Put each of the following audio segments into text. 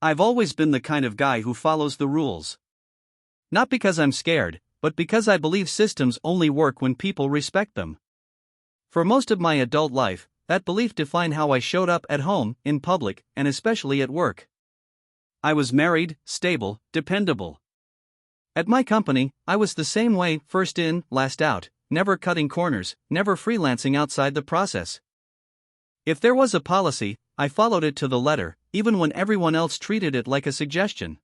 I've always been the kind of guy who follows the rules. Not because I'm scared, but because I believe systems only work when people respect them. For most of my adult life, that belief defined how I showed up at home, in public, and especially at work. I was married, stable, dependable. At my company, I was the same way, first in, last out, never cutting corners, never freelancing outside the process. If there was a policy, I followed it to the letter, even when everyone else treated it like a suggestion.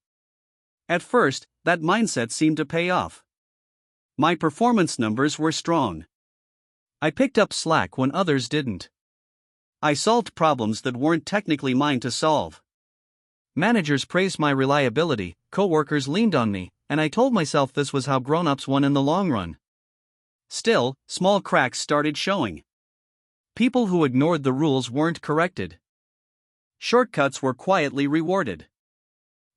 At first, that mindset seemed to pay off. My performance numbers were strong. I picked up slack when others didn't. I solved problems that weren't technically mine to solve. Managers praised my reliability, coworkers leaned on me, and I told myself this was how grown-ups won in the long run. Still, small cracks started showing. People who ignored the rules weren't corrected. Shortcuts were quietly rewarded.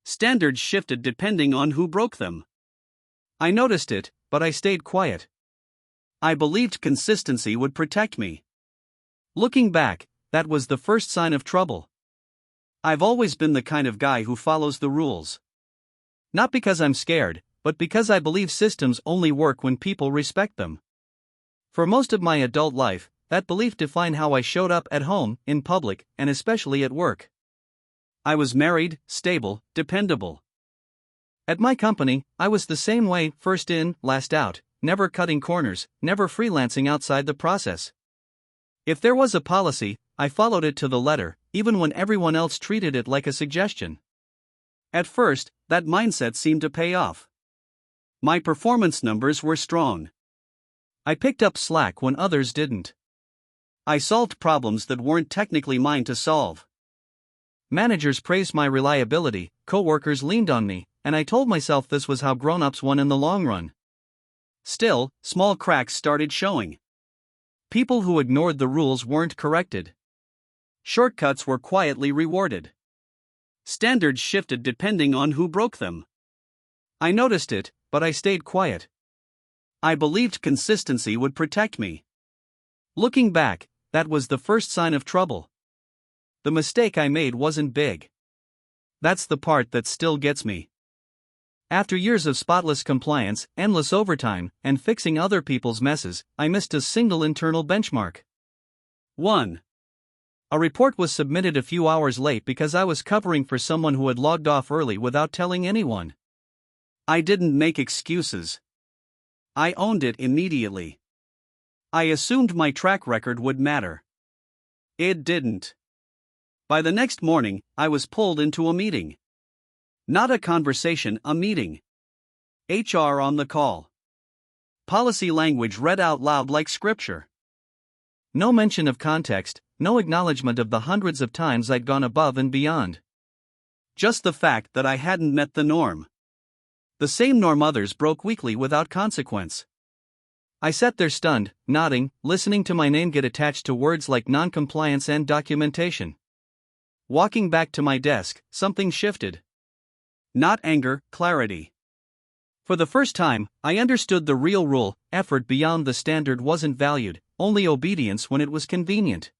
Standards shifted depending on who broke them. I noticed it, but I stayed quiet. I believed consistency would protect me. Looking back, that was the first sign of trouble. I've always been the kind of guy who follows the rules. Not because I'm scared, but because I believe systems only work when people respect them. For most of my adult life, that belief defined how I showed up at home, in public, and especially at work. I was married, stable, dependable. At my company, I was the same way, first in, last out, never cutting corners, never freelancing outside the process. If there was a policy, I followed it to the letter, even when everyone else treated it like a suggestion. At first, that mindset seemed to pay off. My performance numbers were strong. I picked up slack when others didn't. I solved problems that weren't technically mine to solve. Managers praised my reliability, coworkers leaned on me, and I told myself this was how grown-ups won in the long run. Still, small cracks started showing. People who ignored the rules weren't corrected. Shortcuts were quietly rewarded. Standards shifted depending on who broke them. I noticed it, but I stayed quiet. I believed consistency would protect me. Looking back, that was the first sign of trouble. The mistake I made wasn't big. That's the part that still gets me. After years of spotless compliance, endless overtime, and fixing other people's messes, I missed a single internal benchmark. 1. A report was submitted a few hours late because I was covering for someone who had logged off early without telling anyone. I didn't make excuses. I owned it immediately. I assumed my track record would matter. It didn't. By the next morning, I was pulled into a meeting. Not a conversation, a meeting. HR on the call. Policy language read out loud like scripture. No mention of context, no acknowledgement of the hundreds of times I'd gone above and beyond. Just the fact that I hadn't met the norm. The same norm others broke weekly without consequence. I sat there stunned, nodding, listening to my name get attached to words like non-compliance and documentation. Walking back to my desk, something shifted. Not anger, clarity. For the first time, I understood the real rule: effort beyond the standard wasn't valued, only obedience when it was convenient.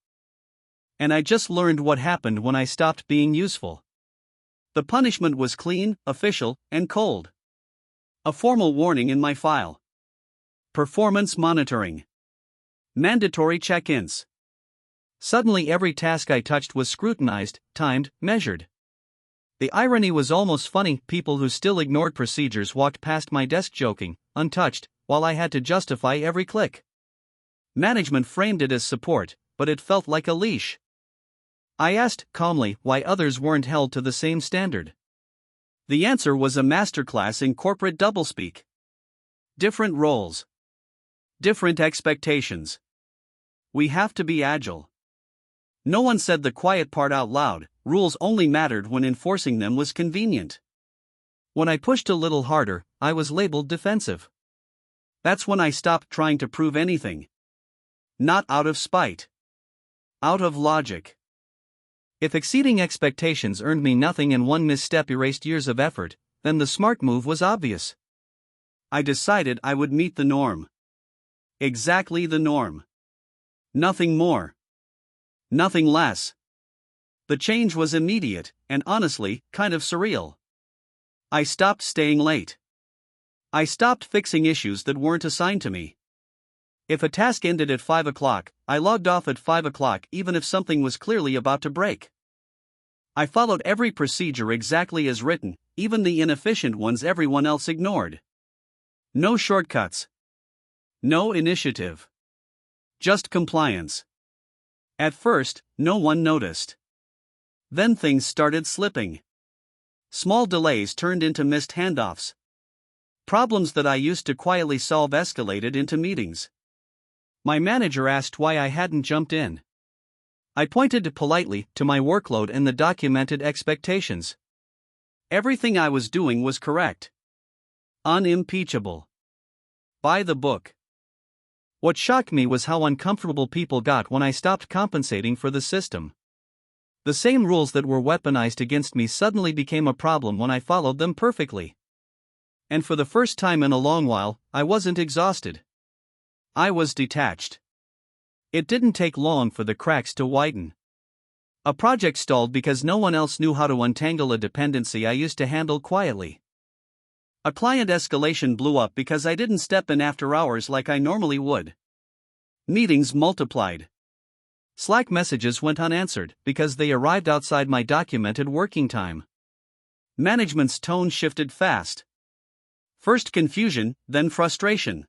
And I just learned what happened when I stopped being useful. The punishment was clean, official, and cold. A formal warning in my file. Performance monitoring. Mandatory check-ins. Suddenly every task I touched was scrutinized, timed, measured. The irony was almost funny. People who still ignored procedures walked past my desk joking, untouched, while I had to justify every click. Management framed it as support, but it felt like a leash. I asked, calmly, why others weren't held to the same standard. The answer was a masterclass in corporate doublespeak. Different roles. Different expectations. We have to be agile. No one said the quiet part out loud: rules only mattered when enforcing them was convenient. When I pushed a little harder, I was labeled defensive. That's when I stopped trying to prove anything. Not out of spite. Out of logic. If exceeding expectations earned me nothing and one misstep erased years of effort, then the smart move was obvious. I decided I would meet the norm. Exactly the norm. Nothing more. Nothing less. The change was immediate, and honestly, kind of surreal. I stopped staying late. I stopped fixing issues that weren't assigned to me. If a task ended at 5 o'clock, I logged off at 5 o'clock even if something was clearly about to break. I followed every procedure exactly as written, even the inefficient ones everyone else ignored. No shortcuts. No initiative. Just compliance. At first, no one noticed. Then things started slipping. Small delays turned into missed handoffs. Problems that I used to quietly solve escalated into meetings. My manager asked why I hadn't jumped in. I pointed politely to my workload and the documented expectations. Everything I was doing was correct. Unimpeachable. By the book. What shocked me was how uncomfortable people got when I stopped compensating for the system. The same rules that were weaponized against me suddenly became a problem when I followed them perfectly. And for the first time in a long while, I wasn't exhausted. I was detached. It didn't take long for the cracks to widen. A project stalled because no one else knew how to untangle a dependency I used to handle quietly. A client escalation blew up because I didn't step in after hours like I normally would. Meetings multiplied. Slack messages went unanswered because they arrived outside my documented working time. Management's tone shifted fast. First confusion, then frustration.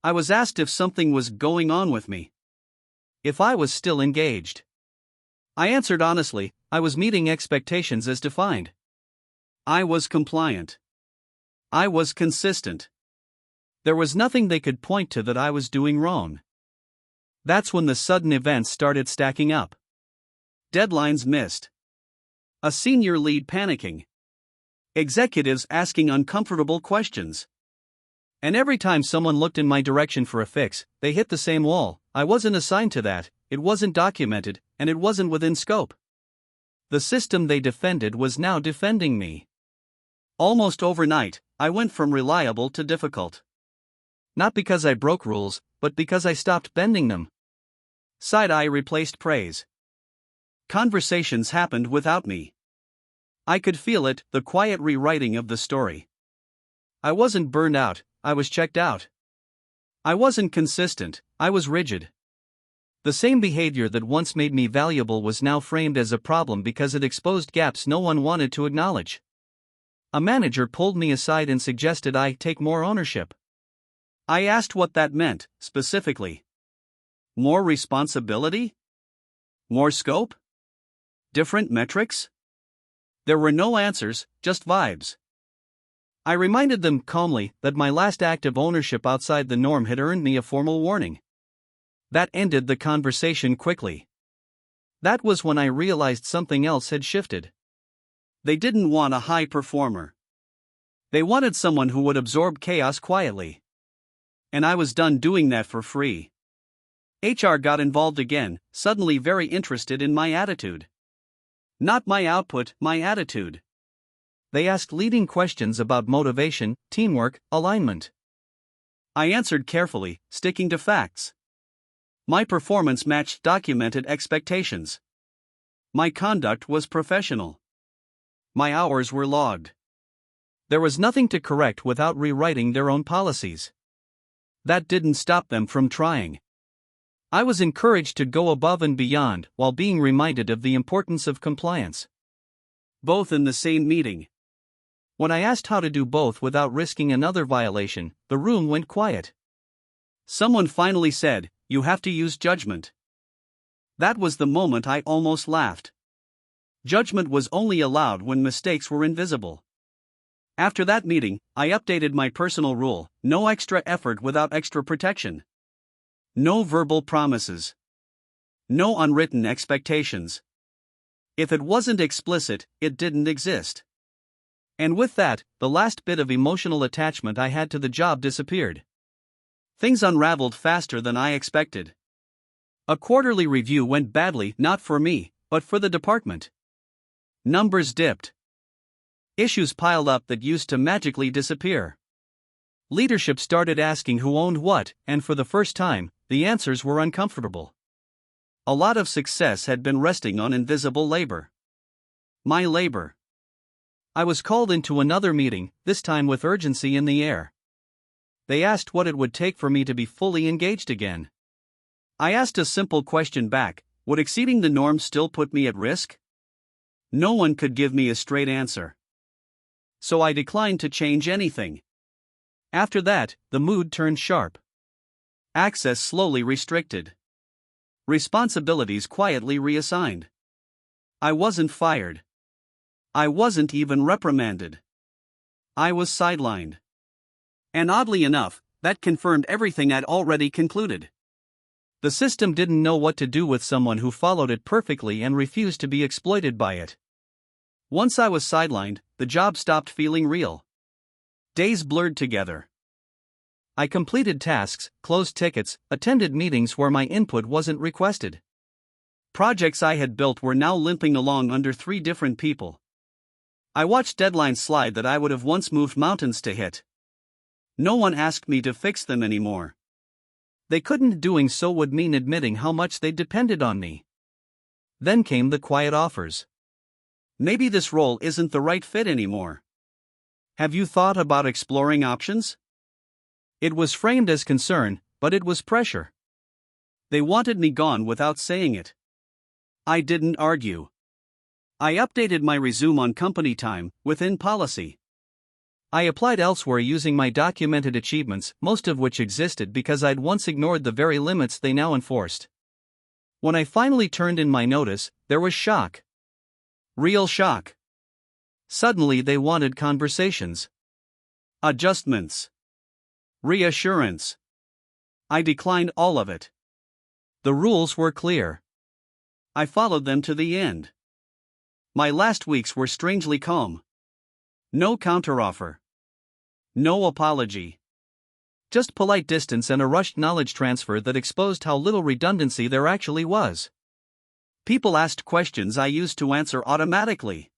I was asked if something was going on with me. If I was still engaged. I answered honestly, I was meeting expectations as defined. I was compliant. I was consistent. There was nothing they could point to that I was doing wrong. That's when the sudden events started stacking up. Deadlines missed. A senior lead panicking. Executives asking uncomfortable questions. And every time someone looked in my direction for a fix, they hit the same wall. I wasn't assigned to that, it wasn't documented, and it wasn't within scope. The system they defended was now defending me. Almost overnight, I went from reliable to difficult. Not because I broke rules, but because I stopped bending them. Side-eye replaced praise. Conversations happened without me. I could feel it, the quiet rewriting of the story. I wasn't burned out, I was checked out. I wasn't consistent, I was rigid. The same behavior that once made me valuable was now framed as a problem because it exposed gaps no one wanted to acknowledge. A manager pulled me aside and suggested I take more ownership. I asked what that meant, specifically. More responsibility? More scope? Different metrics? There were no answers, just vibes. I reminded them calmly that my last act of ownership outside the norm had earned me a formal warning. That ended the conversation quickly. That was when I realized something else had shifted. They didn't want a high performer. They wanted someone who would absorb chaos quietly. And I was done doing that for free. HR got involved again, suddenly very interested in my attitude. Not my output, my attitude. They asked leading questions about motivation, teamwork, alignment. I answered carefully, sticking to facts. My performance matched documented expectations. My conduct was professional. My hours were logged. There was nothing to correct without rewriting their own policies. That didn't stop them from trying. I was encouraged to go above and beyond while being reminded of the importance of compliance. Both in the same meeting. When I asked how to do both without risking another violation, the room went quiet. Someone finally said, "You have to use judgment." That was the moment I almost laughed. Judgment was only allowed when mistakes were invisible. After that meeting, I updated my personal rule: no extra effort without extra protection. No verbal promises. No unwritten expectations. If it wasn't explicit, it didn't exist. And with that, the last bit of emotional attachment I had to the job disappeared. Things unraveled faster than I expected. A quarterly review went badly, not for me, but for the department. Numbers dipped. Issues piled up that used to magically disappear. Leadership started asking who owned what, and for the first time, the answers were uncomfortable. A lot of success had been resting on invisible labor. My labor. I was called into another meeting, this time with urgency in the air. They asked what it would take for me to be fully engaged again. I asked a simple question back: would exceeding the norm still put me at risk? No one could give me a straight answer. So I declined to change anything. After that, the mood turned sharp. Access slowly restricted. Responsibilities quietly reassigned. I wasn't fired. I wasn't even reprimanded. I was sidelined. And oddly enough, that confirmed everything I'd already concluded. The system didn't know what to do with someone who followed it perfectly and refused to be exploited by it. Once I was sidelined, the job stopped feeling real. Days blurred together. I completed tasks, closed tickets, attended meetings where my input wasn't requested. Projects I had built were now limping along under 3 different people. I watched deadlines slide that I would have once moved mountains to hit. No one asked me to fix them anymore. They couldn't. Doing so would mean admitting how much they depended on me. Then came the quiet offers. Maybe this role isn't the right fit anymore. Have you thought about exploring options? It was framed as concern, but it was pressure. They wanted me gone without saying it. I didn't argue. I updated my resume on company time, within policy. I applied elsewhere using my documented achievements, most of which existed because I'd once ignored the very limits they now enforced. When I finally turned in my notice, there was shock. Real shock. Suddenly they wanted conversations. Adjustments. Reassurance. I declined all of it. The rules were clear. I followed them to the end. My last weeks were strangely calm. No counteroffer. No apology. Just polite distance and a rushed knowledge transfer that exposed how little redundancy there actually was. People asked questions I used to answer automatically.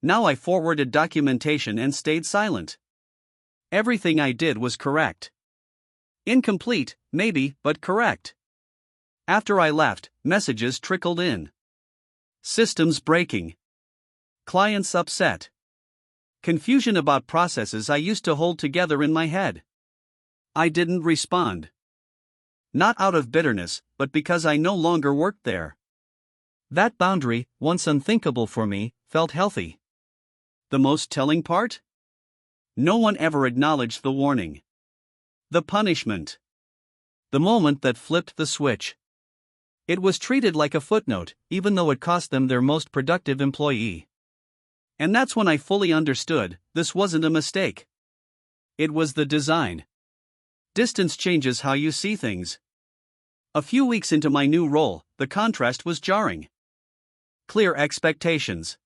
Now I forwarded documentation and stayed silent. Everything I did was correct. Incomplete, maybe, but correct. After I left, messages trickled in. Systems breaking. Clients upset. Confusion about processes I used to hold together in my head. I didn't respond. Not out of bitterness, but because I no longer worked there. That boundary, once unthinkable for me, felt healthy. The most telling part? No one ever acknowledged the warning. The punishment. The moment that flipped the switch. It was treated like a footnote, even though it cost them their most productive employee. And that's when I fully understood, this wasn't a mistake. It was the design. Distance changes how you see things. A few weeks into my new role, the contrast was jarring. Clear expectations.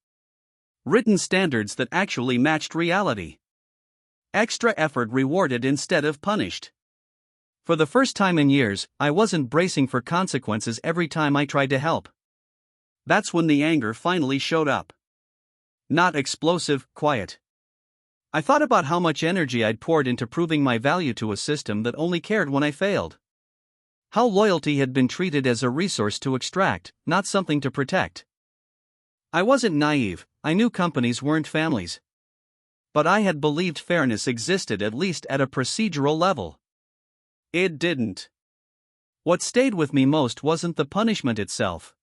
Written standards that actually matched reality. Extra effort rewarded instead of punished. For the first time in years, I wasn't bracing for consequences every time I tried to help. That's when the anger finally showed up. Not explosive, quiet. I thought about how much energy I'd poured into proving my value to a system that only cared when I failed. How loyalty had been treated as a resource to extract, not something to protect. I wasn't naive, I knew companies weren't families. But I had believed fairness existed at least at a procedural level. It didn't. What stayed with me most wasn't the punishment itself.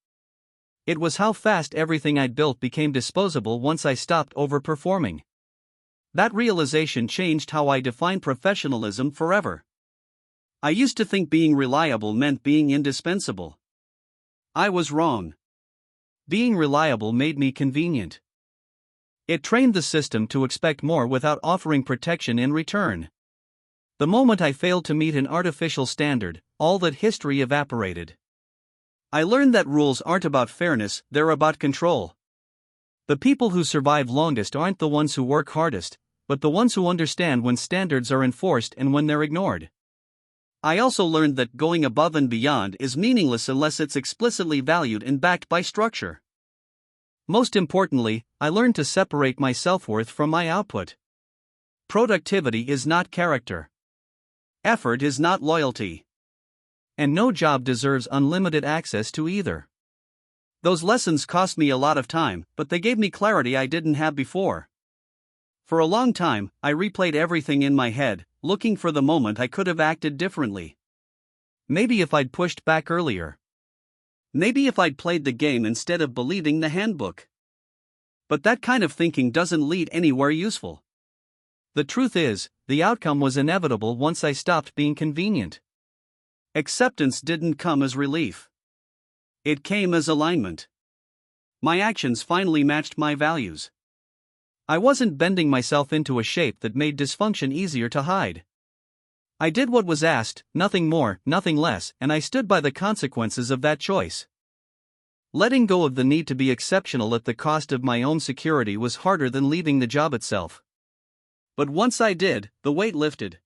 It was how fast everything I'd built became disposable once I stopped overperforming. That realization changed how I define professionalism forever. I used to think being reliable meant being indispensable. I was wrong. Being reliable made me convenient. It trained the system to expect more without offering protection in return. The moment I failed to meet an artificial standard, all that history evaporated. I learned that rules aren't about fairness, they're about control. The people who survive longest aren't the ones who work hardest, but the ones who understand when standards are enforced and when they're ignored. I also learned that going above and beyond is meaningless unless it's explicitly valued and backed by structure. Most importantly, I learned to separate my self-worth from my output. Productivity is not character. Effort is not loyalty. And no job deserves unlimited access to either. Those lessons cost me a lot of time, but they gave me clarity I didn't have before. For a long time, I replayed everything in my head, looking for the moment I could have acted differently. Maybe if I'd pushed back earlier. Maybe if I'd played the game instead of believing the handbook. But that kind of thinking doesn't lead anywhere useful. The truth is, the outcome was inevitable once I stopped being convenient. Acceptance didn't come as relief. It came as alignment. My actions finally matched my values. I wasn't bending myself into a shape that made dysfunction easier to hide. I did what was asked, nothing more, nothing less, and I stood by the consequences of that choice. Letting go of the need to be exceptional at the cost of my own security was harder than leaving the job itself. But once I did, the weight lifted.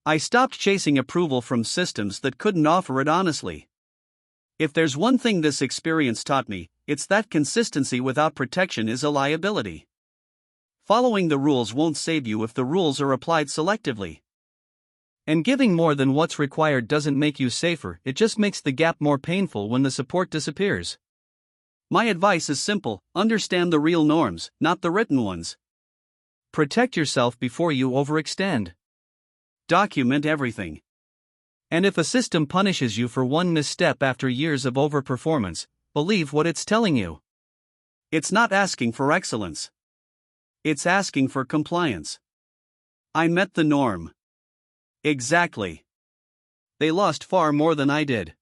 I stopped chasing approval from systems that couldn't offer it honestly. If there's one thing this experience taught me, it's that consistency without protection is a liability. Following the rules won't save you if the rules are applied selectively. And giving more than what's required doesn't make you safer, it just makes the gap more painful when the support disappears. My advice is simple: understand the real norms, not the written ones. Protect yourself before you overextend. Document everything. And if a system punishes you for one misstep after years of overperformance, believe what it's telling you. It's not asking for excellence. It's asking for compliance. I met the norm. Exactly. They lost far more than I did.